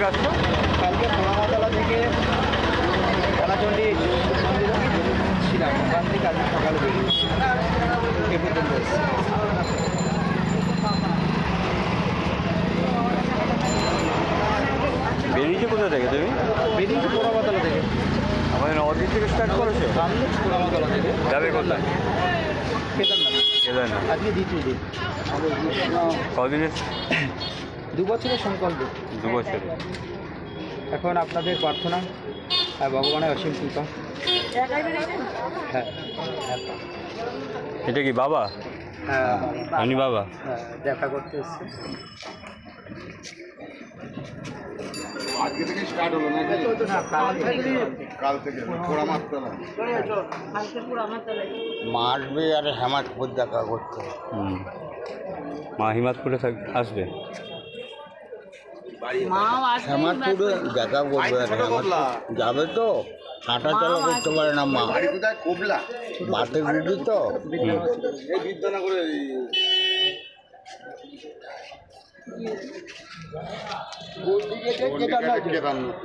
আসছো? কালকে খোলামাতলা থেকে খেলাচন্ডী মন্দিরে ছিলাম, ওখান থেকে আজকে সকালে বেরিয়েছি এ পর্যন্ত এসেছি। বেরিয়েছো কোথা থেকে তুমি? বেরিয়েছি খোলামাতলা থেকে। আমাদের নবদ্বীপ থেকে স্টার্ট করেছো? সামনে খোলামাতলা থেকে যাবে কোথায়? কেদারনাথ। কেদারনাথ। আজকে দ্বিতীয় দিন। কদিনের? 2 বছরের সংকল্প। 2 বছরে। এখন আপনাদের প্রার্থনা আর ভগবানের অসীম কৃপা। হ্যাঁ এটা কি বাবা? হ্যাঁ আমি বাবা। হ্যাঁ, দেখা করতে এসছি। আজকে থেকে স্টার্ট হলো নাকি? কাল থেকে পোড়ামাতলা মা আসবে আর হেমাদপুর দেখা করতে। মা হিমাদপুরে আসবে। হেমাদপুরে দেখা করবে আর যাবে তো, হাঁটা চলা করতে পারে না মা। বাতের রুগী তো। এই বিদ্যানগরে কেদারনাথ।